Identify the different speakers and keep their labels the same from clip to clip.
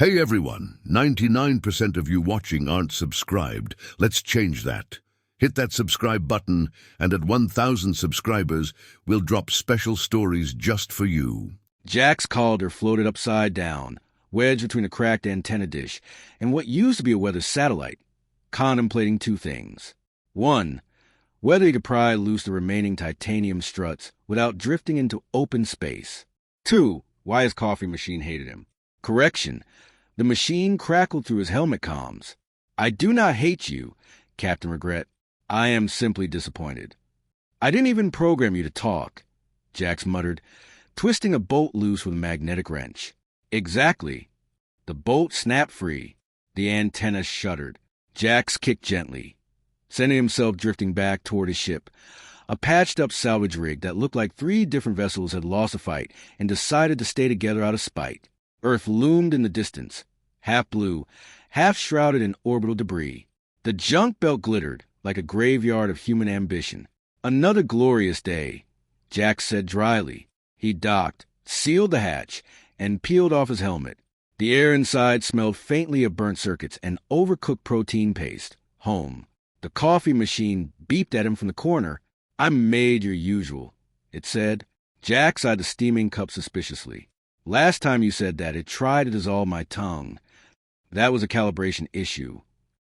Speaker 1: Hey everyone, 99% of you watching aren't subscribed. Let's change that. Hit that subscribe button, and at 1,000 subscribers, we'll drop special stories just for you.
Speaker 2: Jack's cauldron floated upside down, wedged between a cracked antenna dish and what used to be a weather satellite, contemplating two things. One, whether he could pry loose the remaining titanium struts without drifting into open space. Two, why his coffee machine hated him. Correction, the machine crackled through his helmet comms. I do not hate you, Captain Regret. I am simply disappointed. I didn't even program you to talk, Jax muttered, twisting a bolt loose with a magnetic wrench. Exactly. The bolt snapped free. The antenna shuddered. Jax kicked gently, sending himself drifting back toward his ship, a patched-up salvage rig that looked like 3 different vessels had lost a fight and decided to stay together out of spite. Earth loomed in the distance, half blue, half shrouded in orbital debris. The junk belt glittered like a graveyard of human ambition. Another glorious day, Jack said dryly. He docked, sealed the hatch, and peeled off his helmet. The air inside smelled faintly of burnt circuits and overcooked protein paste. Home. The coffee machine beeped at him from the corner. I made your usual, it said. Jack eyed the steaming cup suspiciously. Last time you said that, it tried to dissolve my tongue. That was a calibration issue.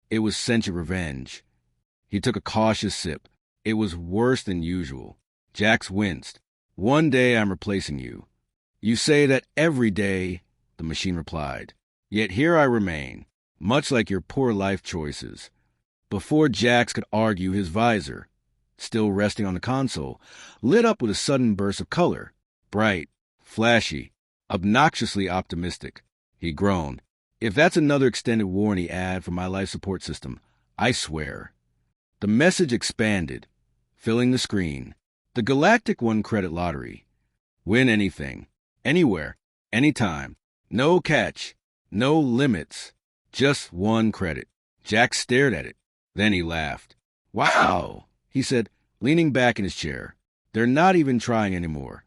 Speaker 2: It was sentient revenge. He took a cautious sip. It was worse than usual. Jax winced. One day I'm replacing you. You say that every day, the machine replied. Yet here I remain, much like your poor life choices. Before Jax could argue, his visor, still resting on the console, lit up with a sudden burst of color. Bright, flashy, obnoxiously optimistic. He groaned. If that's another extended warranty ad for my life support system, I swear. The message expanded, filling the screen. The Galactic 1-credit lottery. Win anything, anywhere, anytime. No catch, no limits, just 1 credit. Jack stared at it. Then he laughed. Wow, he said, leaning back in his chair. They're not even trying anymore.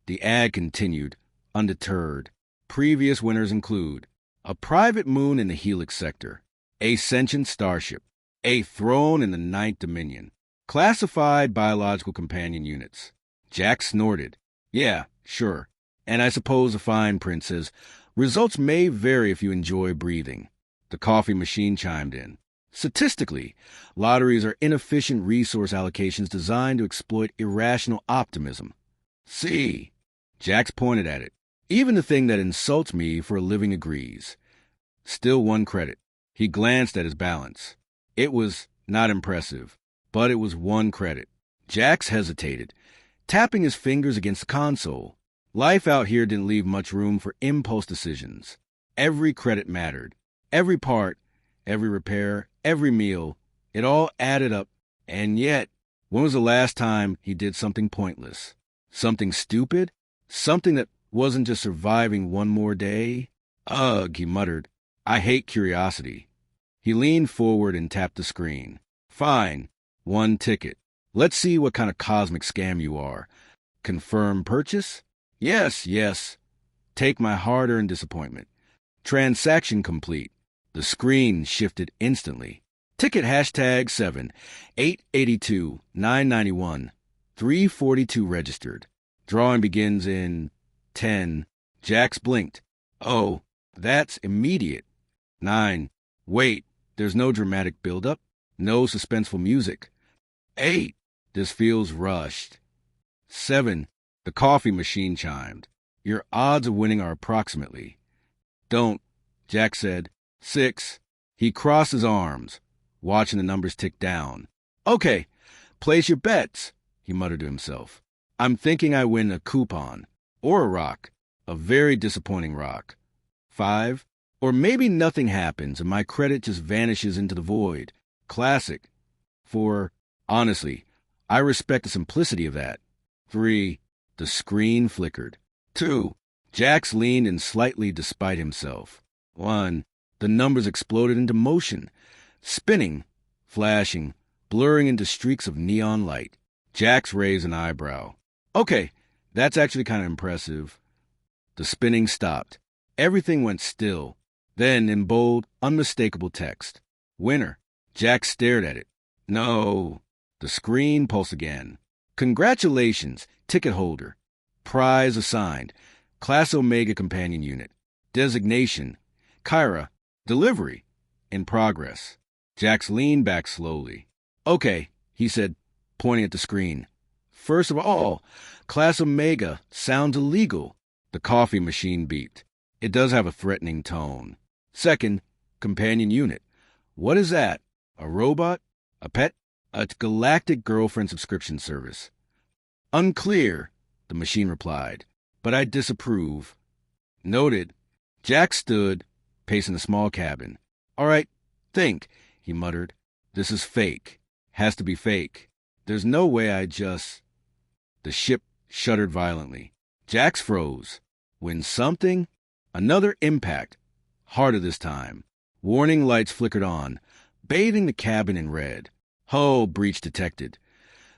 Speaker 2: The ad continued, undeterred. Previous winners include a private moon in the Helix sector, a sentient starship, a throne in the 9th Dominion, classified biological companion units. Jack snorted. Yeah, sure. And I suppose the fine print says, results may vary if you enjoy breathing. The coffee machine chimed in. Statistically, lotteries are inefficient resource allocations designed to exploit irrational optimism. See, Jax pointed at it. Even the thing that insults me for a living agrees. Still 1 credit. He glanced at his balance. It was not impressive, but it was 1 credit. Jax hesitated, tapping his fingers against the console. Life out here didn't leave much room for impulse decisions. Every credit mattered. Every part, every repair, every meal, it all added up. And yet, when was the last time he did something pointless? Something stupid? Something that wasn't just surviving one more day? Ugh, he muttered. I hate curiosity. He leaned forward and tapped the screen. Fine. 1 ticket. Let's see what kind of cosmic scam you are. Confirm purchase? Yes. Take my hard-earned disappointment. Transaction complete. The screen shifted instantly. Ticket hashtag 7, 882, 991, 342 registered. Drawing begins in 10. Jax blinked. Oh, that's immediate. 9. Wait, there's no dramatic build-up, no suspenseful music. 8. This feels rushed. 7. The coffee machine chimed. Your odds of winning are approximately. Don't, Jack said. 6. He crossed his arms, watching the numbers tick down. Okay, place your bets, he muttered to himself. I'm thinking I win a coupon, or a rock, a very disappointing rock. 5. Or maybe nothing happens and my credit just vanishes into the void. Classic. 4. Honestly, I respect the simplicity of that. 3. The screen flickered. 2. Jax leaned in slightly despite himself. 1. The numbers exploded into motion, spinning, flashing, blurring into streaks of neon light. Jax raised an eyebrow. Okay, that's actually kind of impressive. The spinning stopped. Everything went still. Then, in bold, unmistakable text, "Winner." Jack stared at it. No. The screen pulsed again. "Congratulations, ticket holder. Prize assigned. Class Omega Companion Unit. Designation, Kyra. Delivery. In progress." Jax leaned back slowly. "Okay," he said, pointing at the screen. "First of all, Class Omega sounds illegal." The coffee machine beeped. "It does have a threatening tone." "Second, companion unit. What is that? A robot? A pet? A Galactic girlfriend subscription service?" "Unclear," the machine replied, "but I disapprove." "Noted." Jack stood, pacing the small cabin. "All right, think," he muttered. "This is fake. Has to be fake. There's no way I just—" The ship shuddered violently. Jax froze. When something— Another impact. Harder this time. Warning lights flickered on, bathing the cabin in red. "Hull breach detected,"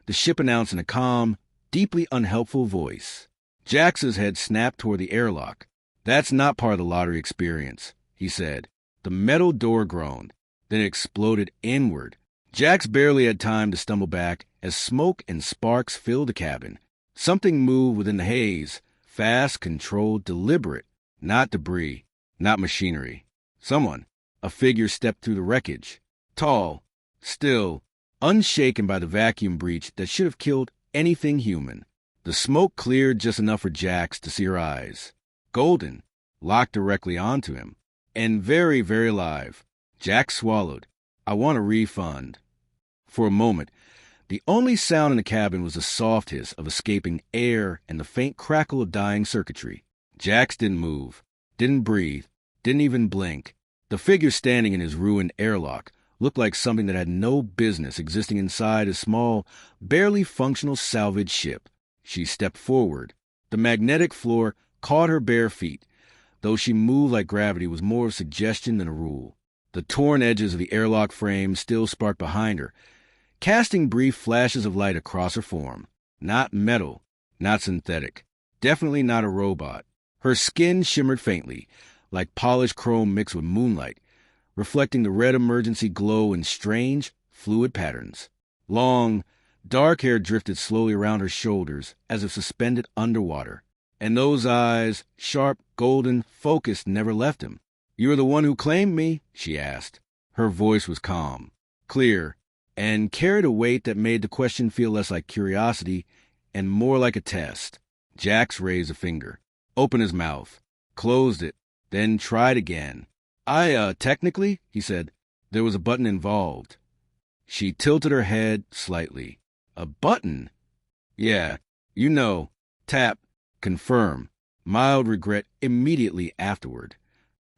Speaker 2: the ship announced in a calm, deeply unhelpful voice. Jax's head snapped toward the airlock. "That's not part of the lottery experience," he said. The metal door groaned, then it exploded inward. Jax barely had time to stumble back as smoke and sparks filled the cabin. Something moved within the haze, fast, controlled, deliberate. Not debris, not machinery. Someone, a figure, stepped through the wreckage. Tall, still, unshaken by the vacuum breach that should have killed anything human. The smoke cleared just enough for Jax to see her eyes. Golden, locked directly onto him. And very, very alive. Jax swallowed. "I want a refund." For a moment, the only sound in the cabin was the soft hiss of escaping air and the faint crackle of dying circuitry. Jax didn't move, didn't breathe, didn't even blink. The figure standing in his ruined airlock looked like something that had no business existing inside a small, barely functional salvage ship. She stepped forward. The magnetic floor caught her bare feet, though she moved like gravity was more of suggestion than a rule. The torn edges of the airlock frame still sparked behind her, casting brief flashes of light across her form. Not metal, not synthetic, definitely not a robot. Her skin shimmered faintly, like polished chrome mixed with moonlight, reflecting the red emergency glow in strange, fluid patterns. Long, dark hair drifted slowly around her shoulders as if suspended underwater. And those eyes, sharp, golden, focused, never left him. "You are the one who claimed me?" she asked. Her voice was calm, clear, and carried a weight that made the question feel less like curiosity and more like a test. Jax raised a finger, opened his mouth, closed it, then tried again. Technically," he said, "there was a button involved." She tilted her head slightly. "A button?" "Yeah, you know. Tap. Confirm." Mild regret immediately afterward.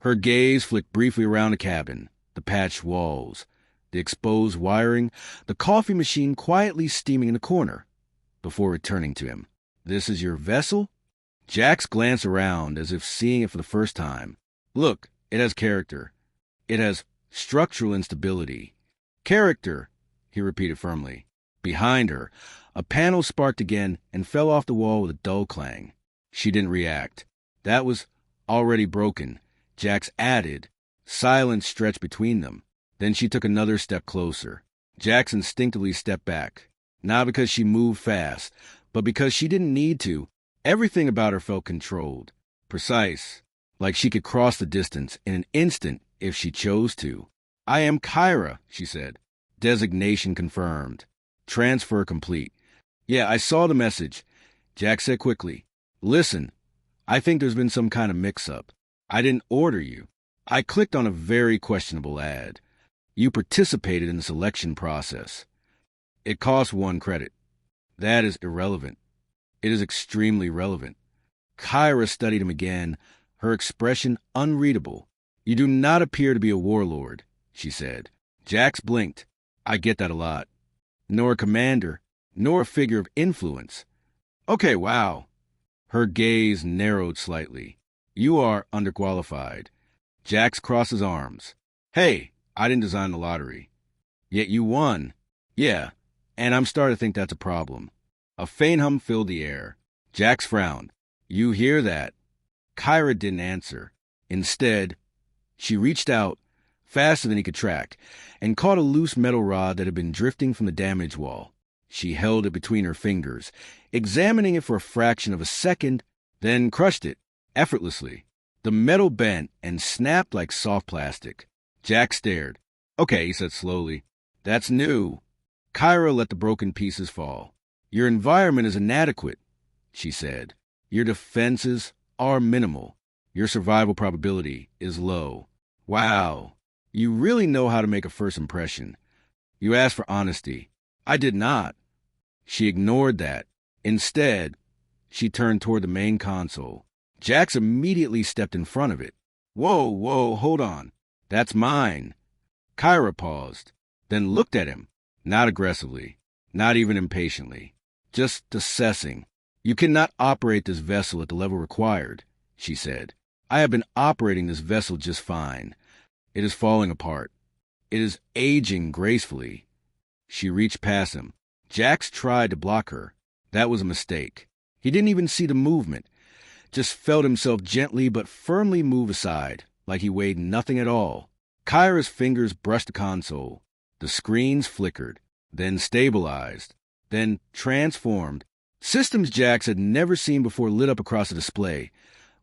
Speaker 2: Her gaze flicked briefly around the cabin, the patched walls, the exposed wiring, the coffee machine quietly steaming in the corner, before returning to him. "This is your vessel?" Jax glanced around as if seeing it for the first time. "Look, it has character. It has structural instability." "Character," he repeated firmly. Behind her, a panel sparked again and fell off the wall with a dull clang. She didn't react. That was already broken. Jax added. Silence stretched between them. Then she took another step closer. Jax instinctively stepped back, not because she moved fast, but because she didn't need to. Everything about her felt controlled, precise, like she could cross the distance in an instant if she chose to. "I am Kyra," she said. Designation confirmed. Transfer complete. "Yeah, I saw the message," Jack said quickly. "Listen, I think there's been some kind of mix-up. I didn't order you. I clicked on a very questionable ad. You participated in the selection process. It costs 1 credit. That is irrelevant. It is extremely relevant." Kyra studied him again, her expression unreadable. "You do not appear to be a warlord," she said. Jax blinked. "I get that a lot. Nor a commander, nor a figure of influence." "Okay, wow." Her gaze narrowed slightly. "You are underqualified." Jax crossed his arms. "Hey, I didn't design the lottery." "Yet you won." "Yeah, and I'm starting to think that's a problem." A faint hum filled the air. Jax frowned. "You hear that?" Kyra didn't answer. Instead, She reached out, faster than he could track, and caught a loose metal rod that had been drifting from the damage wall. She held it between her fingers, examining it for a fraction of a second, then crushed it, effortlessly. The metal bent and snapped like soft plastic. Jack stared. "Okay," he said slowly. "That's new." Kyra let the broken pieces fall. "Your environment is inadequate," she said. "Your defenses are minimal. Your survival probability is low." "Wow. You really know how to make a first impression. You asked for honesty. I did not." She ignored that. Instead, she turned toward the main console. Jax immediately stepped in front of it. Whoa, hold on. That's mine." Kyra paused, then looked at him, not aggressively, not even impatiently, just assessing. "You cannot operate this vessel at the level required," she said. "I have been operating this vessel just fine. It is falling apart. It is aging gracefully." She reached past him. Jax tried to block her. That was a mistake. He didn't even see the movement, just felt himself gently but firmly move aside, like he weighed nothing at all. Kyra's fingers brushed the console. The screens flickered, then stabilized, then transformed. Systems Jax had never seen before lit up across the display.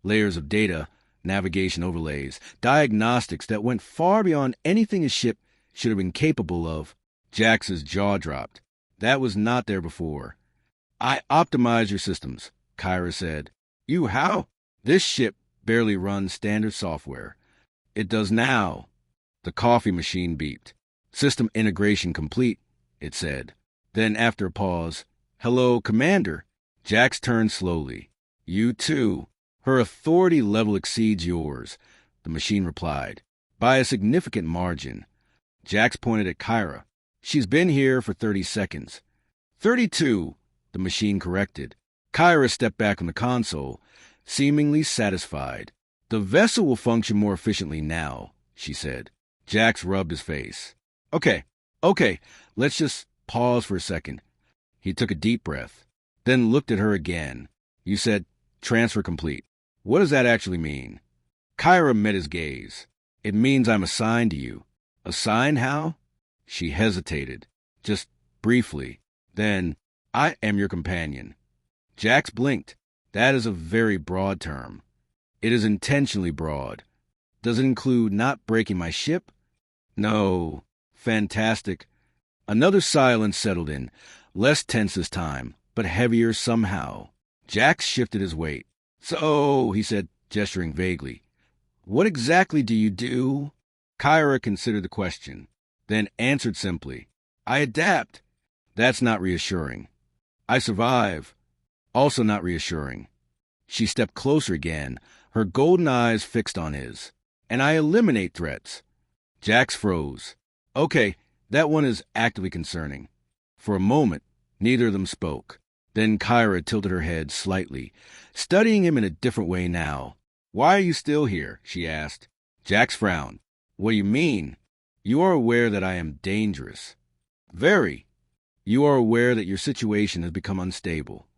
Speaker 2: Layers of data, navigation overlays, diagnostics that went far beyond anything his ship should have been capable of. Jax's jaw dropped. That was not there before. "I optimized your systems," Kyra said. "You how?" "This ship barely runs standard software. It does now." The coffee machine beeped. "System integration complete," it said. Then, after a pause, "Hello, Commander." Jax turned slowly. "You too. Her authority level exceeds yours," the machine replied, "by a significant margin." Jax pointed at Kyra. "She's been here for 30 seconds. 32, the machine corrected. Kyra stepped back from the console, seemingly satisfied. "The vessel will function more efficiently now," she said. Jax rubbed his face. Okay, let's just pause for a second." He took a deep breath, then looked at her again. "You said transfer complete. What does that actually mean?" Kyra met his gaze. "It means I'm assigned to you." "Assigned how?" She hesitated, just briefly. Then, "I am your companion." Jax blinked. "That is a very broad term." "It is intentionally broad. Does it include not breaking my ship?" "No." "Fantastic." Another silence settled in, less tense this time, but heavier somehow. Jax shifted his weight. "So," he said, gesturing vaguely, "what exactly do you do?" Kyra considered the question, then answered simply, "I adapt." "That's not reassuring." "I survive." Also not reassuring. She stepped closer again, her golden eyes fixed on his. "And I eliminate threats." Jax froze. "Okay, that one is actively concerning." For a moment, neither of them spoke. Then Kyra tilted her head slightly, studying him in a different way now. "Why are you still here?" she asked. Jax frowned. "What do you mean?" "You are aware that I am dangerous." "Very." "You are aware that your situation has become unstable."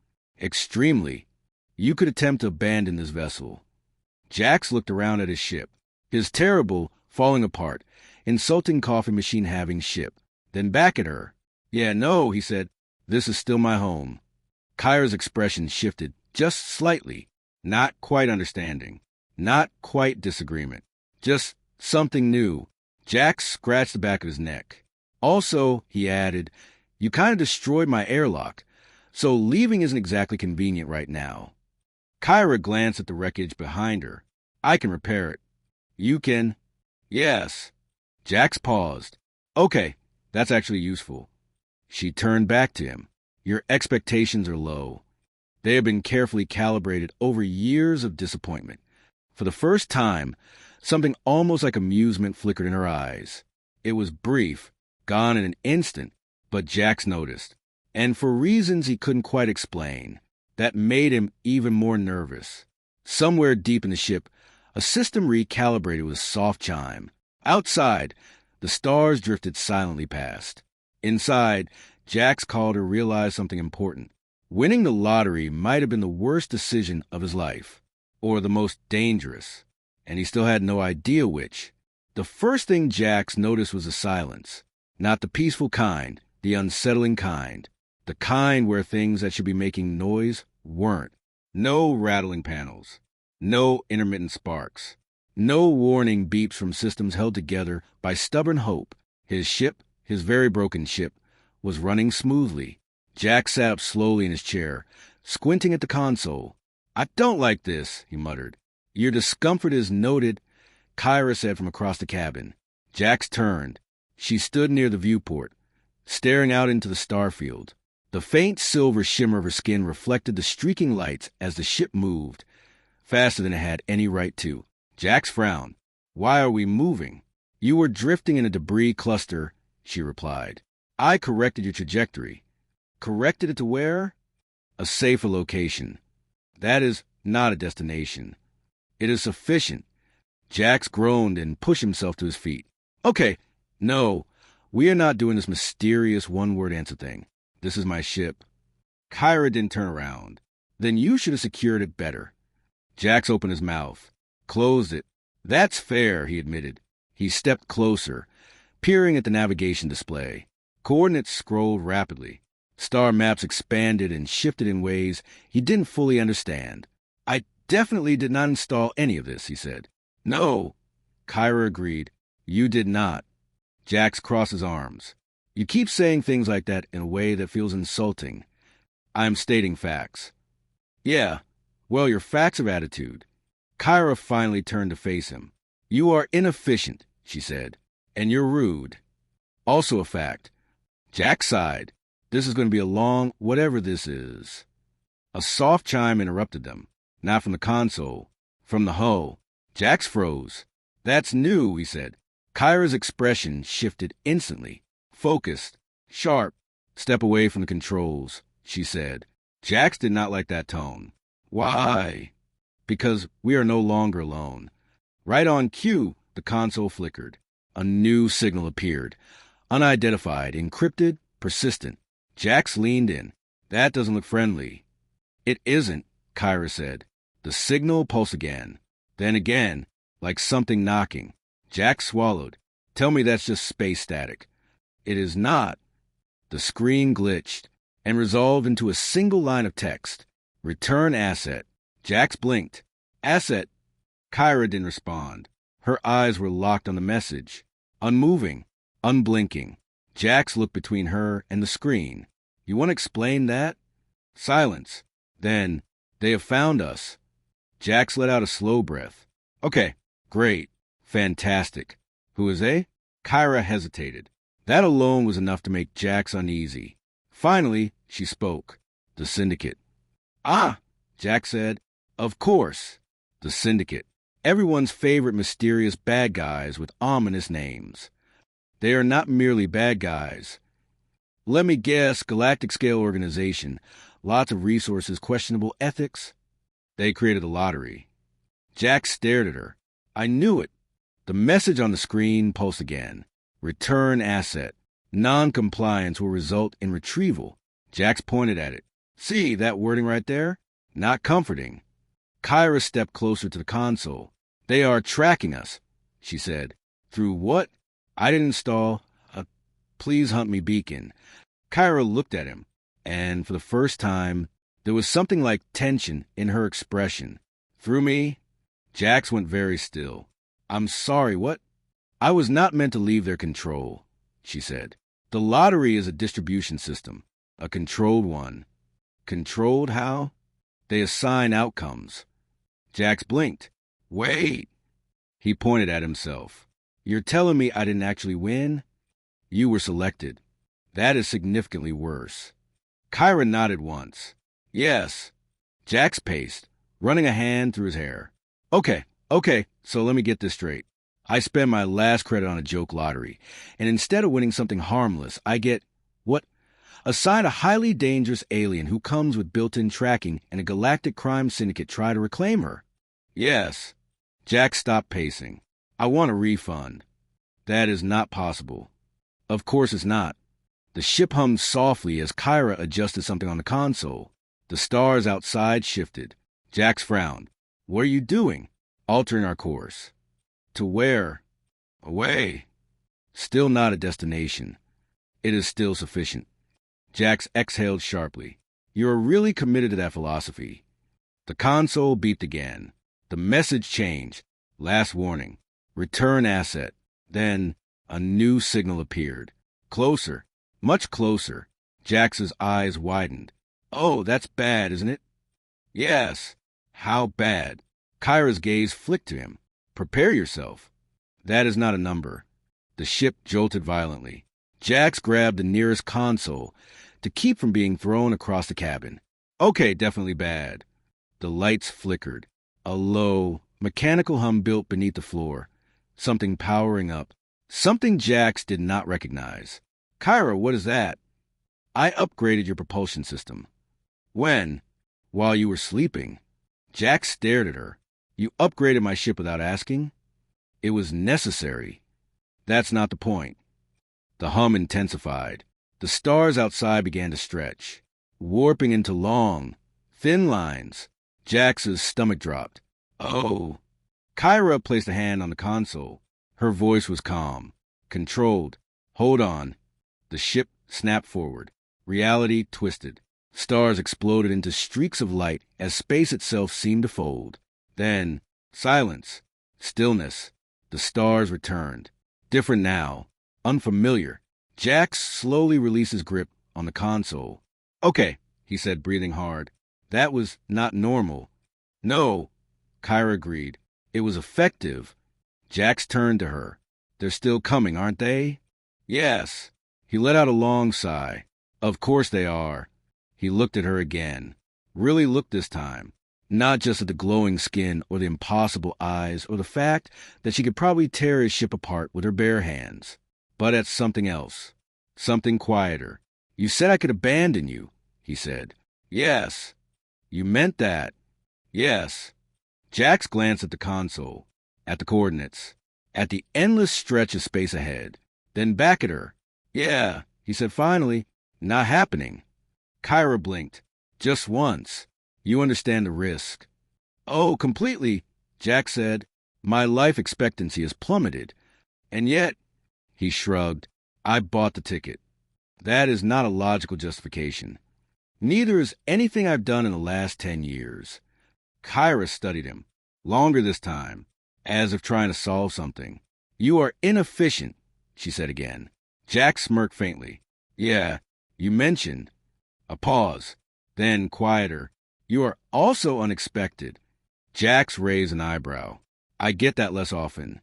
Speaker 2: "Extremely. You could attempt to abandon this vessel." Jax looked around at his ship. His terrible, falling apart, insulting coffee machine having ship. Then back at her. "Yeah, no," he said. "This is still my home." Kyra's expression shifted just slightly. Not quite understanding. Not quite disagreement. Just something new. Jax scratched the back of his neck. "Also," he added, "you kind of destroyed my airlock, so leaving isn't exactly convenient right now." Kyra glanced at the wreckage behind her. "I can repair it." "You can?" "Yes." Jax paused. "Okay, that's actually useful." She turned back to him. "Your expectations are low. They have been carefully calibrated over years of disappointment." For the first time, something almost like amusement flickered in her eyes. It was brief, gone in an instant, but Jax noticed. And for reasons he couldn't quite explain, that made him even more nervous. Somewhere deep in the ship, a system recalibrated with a soft chime. Outside, the stars drifted silently past. Inside, Jax called her realized something important. Winning the lottery might have been the worst decision of his life, or the most dangerous. and he still had no idea which. The first thing Jax noticed was the silence. Not the peaceful kind, the unsettling kind. The kind where things that should be making noise weren't. No rattling panels. No intermittent sparks. No warning beeps from systems held together by stubborn hope. His ship, his very broken ship, was running smoothly. Jack sat up slowly in his chair, squinting at the console. "I don't like this," he muttered. "Your discomfort is noted," Kyra said from across the cabin. Jax turned. She stood near the viewport, staring out into the starfield. The faint silver shimmer of her skin reflected the streaking lights as the ship moved, faster than it had any right to. Jax frowned. "Why are we moving?" "You were drifting in a debris cluster," she replied. "I corrected your trajectory." "Corrected it to where?" "A safer location." "That is not a destination." "It is sufficient." Jax groaned and pushed himself to his feet. "Okay, no, we are not doing this mysterious one-word answer thing. This is my ship." Kyra didn't turn around. "Then you should have secured it better." Jax opened his mouth, closed it. "That's fair," he admitted. He stepped closer, peering at the navigation display. Coordinates scrolled rapidly. Star maps expanded and shifted in ways he didn't fully understand. "I definitely did not install any of this," he said. "No," Kyra agreed. "You did not." Jax crossed his arms. "You keep saying things like that in a way that feels insulting." "I'm stating facts." "Yeah, well, your facts of attitude." Kyra finally turned to face him. "You are inefficient," she said, "and you're rude." "Also a fact." Jax sighed. "This is going to be a long whatever this is." A soft chime interrupted them. Not from the console, from the hull. Jax froze. "That's new," he said. Kyra's expression shifted instantly. "Focused. Sharp. Step away from the controls," she said. Jax did not like that tone. "Why?" "Because we are no longer alone." Right on cue, the console flickered. A new signal appeared. Unidentified, encrypted, persistent. Jax leaned in. "That doesn't look friendly." "It isn't," Kyra said. The signal pulsed again. Then again, like something knocking. Jax swallowed. "Tell me that's just space static." "It is not." The screen glitched and resolved into a single line of text. "Return asset." Jax blinked. "Asset." Kyra didn't respond. Her eyes were locked on the message. Unmoving, unblinking. Jax looked between her and the screen. "You want to explain that?" Silence. Then, "They have found us." Jax let out a slow breath. "Okay, great, fantastic. Who is they?" Kyra hesitated. That alone was enough to make Jax uneasy. Finally, she spoke. "The Syndicate." "Ah," Jax said. "Of course. The Syndicate. Everyone's favorite mysterious bad guys with ominous names. They are not merely bad guys. Let me guess, galactic-scale organization. Lots of resources, questionable ethics. They created a lottery." Jax stared at her. "I knew it." The message on the screen pulsed again. "Return asset. Non-compliance will result in retrieval." Jax pointed at it. "See that wording right there? Not comforting." Kyra stepped closer to the console. "They are tracking us," she said. "Through what?" "I didn't install a please hunt me beacon." Kyra looked at him, and for the first time, there was something like tension in her expression. "Through me?" Jax went very still. "I'm sorry, what?" "I was not meant to leave their control," she said. "The lottery is a distribution system, a controlled one." "Controlled how?" "They assign outcomes." Jax blinked. "Wait." He pointed at himself. "You're telling me I didn't actually win?" "You were selected." "That is significantly worse." Kyra nodded once. "Yes." Jax paced, running a hand through his hair. Okay, so let me get this straight. I spend my last credit on a joke lottery, and instead of winning something harmless, I get, what? Assigned a highly dangerous alien who comes with built-in tracking, and a galactic crime syndicate try to reclaim her." "Yes." Jax stopped pacing. "I want a refund." "That is not possible." "Of course it's not." The ship hummed softly as Kyra adjusted something on the console. The stars outside shifted. Jax frowned. "What are you doing?" altering our course. To where? Away. Still not a destination. It is still sufficient. Jax exhaled sharply. You are really committed to that philosophy. The console beeped again. The message changed. Last warning. Return asset. Then a new signal appeared. Closer. Much closer. Jax's eyes widened. Oh, that's bad, isn't it? Yes. How bad? Kyra's gaze flicked to him. Prepare yourself. That is not a number. The ship jolted violently. Jax grabbed the nearest console to keep from being thrown across the cabin. Okay, definitely bad. The lights flickered. A low, mechanical hum built beneath the floor. Something powering up. Something Jax did not recognize. Kyra, what is that? I upgraded your propulsion system. When? While you were sleeping. Jax stared at her. You upgraded my ship without asking? It was necessary. That's not the point. The hum intensified. The stars outside began to stretch, warping into long, thin lines. Jax's stomach dropped. Oh. Kyra placed a hand on the console. Her voice was calm, controlled. Hold on. The ship snapped forward. Reality twisted. Stars exploded into streaks of light as space itself seemed to fold. Then, silence, stillness. The stars returned. Different now. Unfamiliar. Jax slowly released his grip on the console. Okay, he said, breathing hard. That was not normal. No, Kyra agreed. It was effective. Jax turned to her. They're still coming, aren't they? Yes. He let out a long sigh. Of course they are. He looked at her again. Really looked this time. Not just at the glowing skin or the impossible eyes or the fact that she could probably tear his ship apart with her bare hands, but at something else. Something quieter. You said I could abandon you, he said. Yes. You meant that. Yes. Jax glanced at the console, at the coordinates, at the endless stretch of space ahead, then back at her. Yeah, he said finally. Not happening. Kyra blinked. Just once. You understand the risk. Oh, completely, Jax said. My life expectancy has plummeted. And yet, he shrugged, I bought the ticket. That is not a logical justification. Neither is anything I've done in the last 10 years. Kyra studied him, longer this time, as if trying to solve something. You are inefficient, she said again. Jax smirked faintly. Yeah, you mentioned. A pause. Then, quieter. You are also unexpected. Jax raised an eyebrow. I get that less often.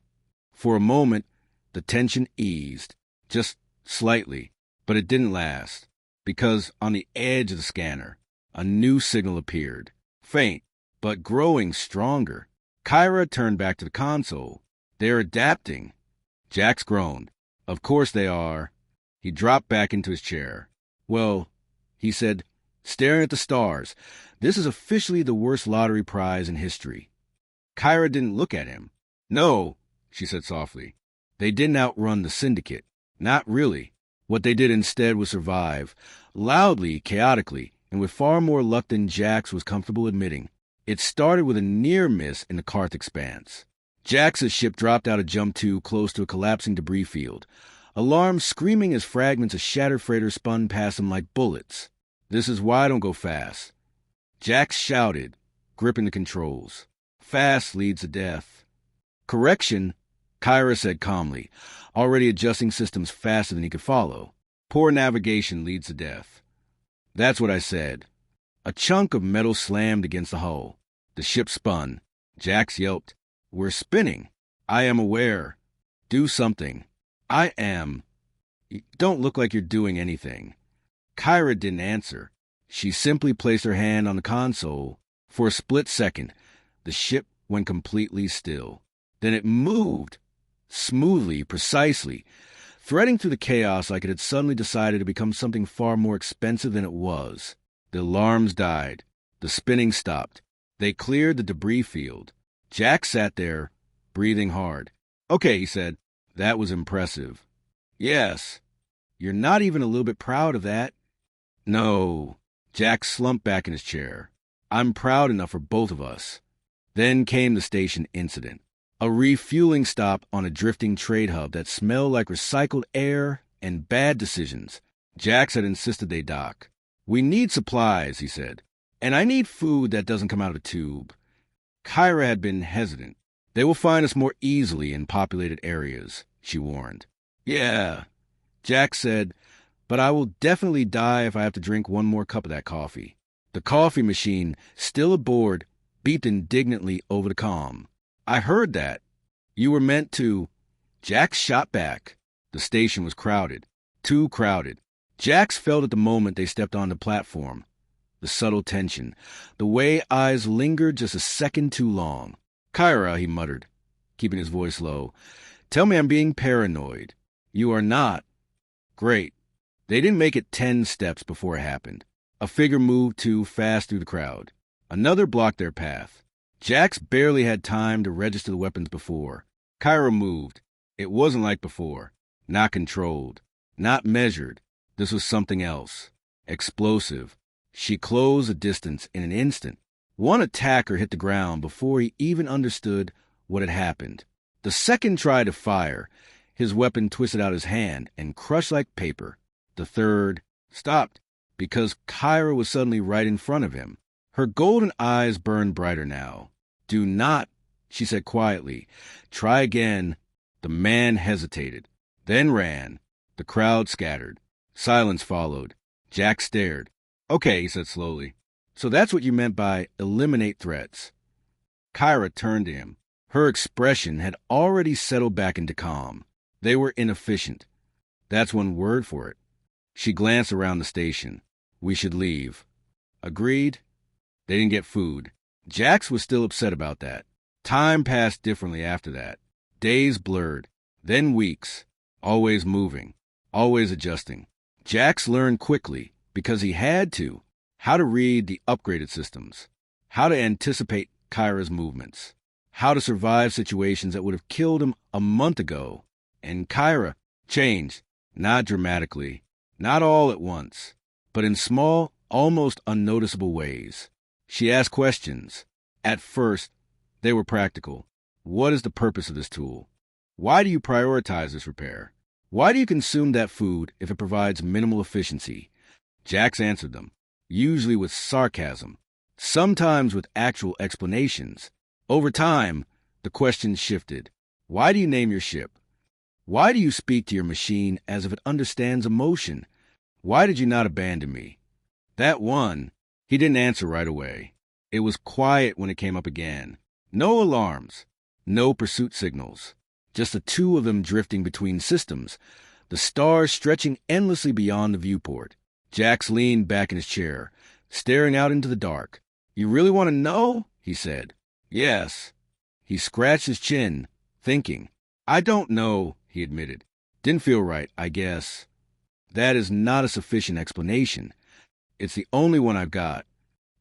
Speaker 2: For a moment, the tension eased, just slightly, but it didn't last, because on the edge of the scanner, a new signal appeared, faint, but growing stronger. Kyra turned back to the console. They're adapting. Jax groaned. Of course they are. He dropped back into his chair. Well, he said, staring at the stars, this is officially the worst lottery prize in history. Kyra didn't look at him. No, she said softly. They didn't outrun the syndicate. Not really. What they did instead was survive, loudly, chaotically, and with far more luck than Jax was comfortable admitting. It started with a near miss in the Karth expanse. Jax's ship dropped out of Jump 2 close to a collapsing debris field, alarms screaming as fragments of shattered freighter spun past him like bullets. This is why I don't go fast. Jax shouted, gripping the controls. Fast leads to death. Correction, Kyra said calmly, already adjusting systems faster than he could follow. Poor navigation leads to death. That's what I said. A chunk of metal slammed against the hull. The ship spun. Jax yelped. We're spinning. I am aware. Do something. I am. You don't look like you're doing anything. Kyra didn't answer. She simply placed her hand on the console. For a split second, the ship went completely still. Then it moved. Smoothly, precisely, threading through the chaos like it had suddenly decided to become something far more expensive than it was. The alarms died. The spinning stopped. They cleared the debris field. Jack sat there, breathing hard. Okay, he said. That was impressive. Yes. You're not even a little bit proud of that. No. Jack slumped back in his chair. I'm proud enough for both of us. Then came the station incident. A refueling stop on a drifting trade hub that smelled like recycled air and bad decisions. Jax had insisted they dock. "We need supplies," he said. "And I need food that doesn't come out of a tube." Kyra had been hesitant. "They will find us more easily in populated areas," she warned. "Yeah," Jax said, "but I will definitely die if I have to drink one more cup of that coffee." The coffee machine, still aboard, beeped indignantly over the comm. "I heard that. You were meant to—" Jax shot back. The station was crowded. Too crowded. Jax felt at the moment they stepped on the platform. The subtle tension. The way eyes lingered just a second too long. "Kyra," he muttered, keeping his voice low. "Tell me I'm being paranoid." "You are not." "Great." They didn't make it 10 steps before it happened. A figure moved too fast through the crowd. Another blocked their path. Jax barely had time to register the weapons before. Kyra moved. It wasn't like before. Not controlled. Not measured. This was something else. Explosive. She closed the distance in an instant. One attacker hit the ground before he even understood what had happened. The second tried to fire. His weapon twisted out his hand and crushed like paper. The third stopped because Kyra was suddenly right in front of him. Her golden eyes burned brighter now. "Do not," she said quietly. "Try again." The man hesitated, then ran. The crowd scattered. Silence followed. Jax stared. "Okay," he said slowly. "So that's what you meant by eliminate threats." Kyra turned to him. Her expression had already settled back into calm. They were inefficient. That's one word for it. She glanced around the station. "We should leave." Agreed. They didn't get food. Jax was still upset about that. Time passed differently after that. Days blurred. Then weeks. Always moving. Always adjusting. Jax learned quickly, because he had to, how to read the upgraded systems, how to anticipate Kyra's movements, how to survive situations that would have killed him a month ago. And Kyra changed, not dramatically, not all at once, but in small, almost unnoticeable ways. She asked questions. At first, they were practical. What is the purpose of this tool? Why do you prioritize this repair? Why do you consume that food if it provides minimal efficiency? Jax answered them, usually with sarcasm, sometimes with actual explanations. Over time, the questions shifted. Why do you name your ship? Why do you speak to your machine as if it understands emotion? Why did you not abandon me? That one, he didn't answer right away. It was quiet when it came up again. No alarms, no pursuit signals. Just the two of them drifting between systems, the stars stretching endlessly beyond the viewport. Jax leaned back in his chair, staring out into the dark. "You really want to know?" he said. "Yes." He scratched his chin, thinking. "I don't know," he admitted. "Didn't feel right, I guess." "That is not a sufficient explanation. It's the only one I've got."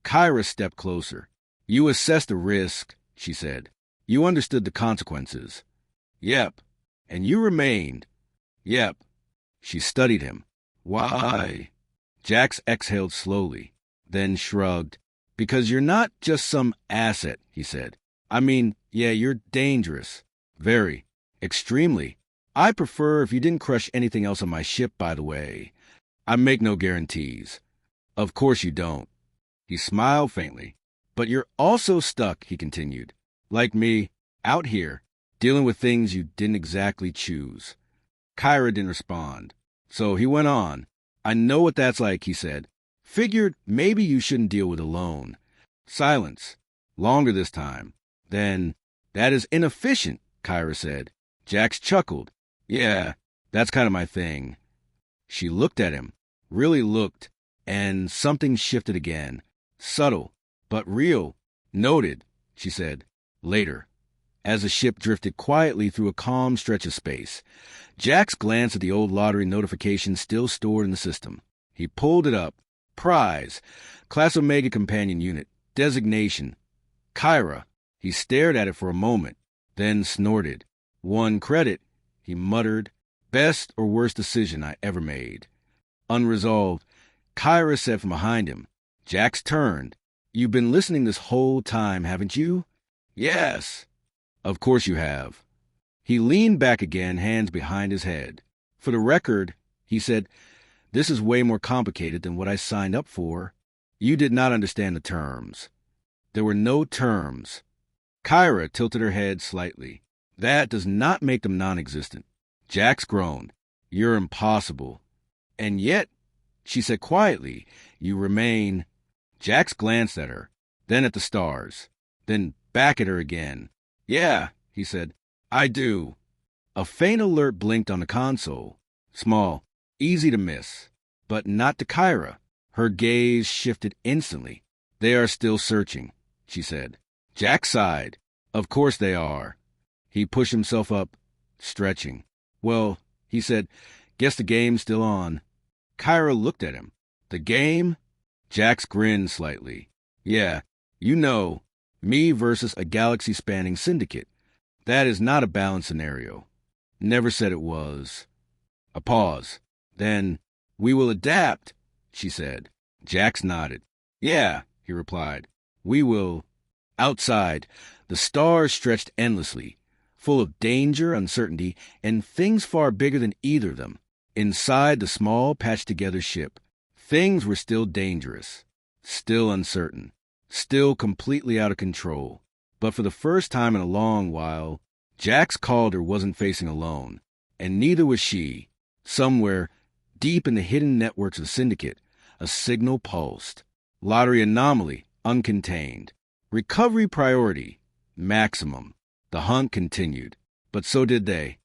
Speaker 2: Kyra stepped closer. "You assessed the risk," she said. "You understood the consequences." "Yep." "And you remained." "Yep." She studied him. "Why?" Jax exhaled slowly, then shrugged. "Because you're not just some asset," he said. "I mean, yeah, you're dangerous. Very. Extremely. I prefer if you didn't crush anything else on my ship, by the way. I make no guarantees." "Of course you don't." He smiled faintly. "But you're also stuck," he continued. "Like me, out here, dealing with things you didn't exactly choose." Kyra didn't respond. So he went on. "I know what that's like," he said. "Figured maybe you shouldn't deal with alone." Silence. Longer this time. Then, "That is inefficient," Kyra said. Jax chuckled. "Yeah, that's kind of my thing." She looked at him, really looked, and something shifted again. Subtle, but real. "Noted," she said. Later. As the ship drifted quietly through a calm stretch of space, Jax glanced at the old lottery notification still stored in the system. He pulled it up. Prize. Class Omega Companion Unit. Designation. Kyra. He stared at it for a moment, then snorted. 1 credit, he muttered. "Best or worst decision I ever made." Unresolved, Kyra said from behind him. Jax turned. "You've been listening this whole time, haven't you?" Yes. Of course you have. He leaned back again, hands behind his head. For the record, he said, this is way more complicated than what I signed up for. You did not understand the terms. There were no terms. Kyra tilted her head slightly. That does not make them non-existent. Jax groaned. You're impossible. And yet, she said quietly, you remain. Jax glanced at her, then at the stars, then back at her again. Yeah, he said, I do. A faint alert blinked on the console. Small, easy to miss, but not to Kyra. Her gaze shifted instantly. They are still searching, she said. Jack sighed. Of course they are. He pushed himself up, stretching. Well, he said, guess the game's still on. Kyra looked at him. The game? Jax grinned slightly. Yeah, you know, me versus a galaxy-spanning syndicate. That is not a balanced scenario. Never said it was. A pause. Then, we will adapt, she said. Jax nodded. Yeah, he replied. We will. Outside, the stars stretched endlessly, full of danger, uncertainty, and things far bigger than either of them. Inside the small, patched-together ship, things were still dangerous, still uncertain, still completely out of control. But for the first time in a long while, Jax Calder wasn't facing alone, and neither was she. Somewhere, deep in the hidden networks of the Syndicate, a signal pulsed. Lottery anomaly, uncontained. Recovery priority, maximum. The hunt continued, but so did they.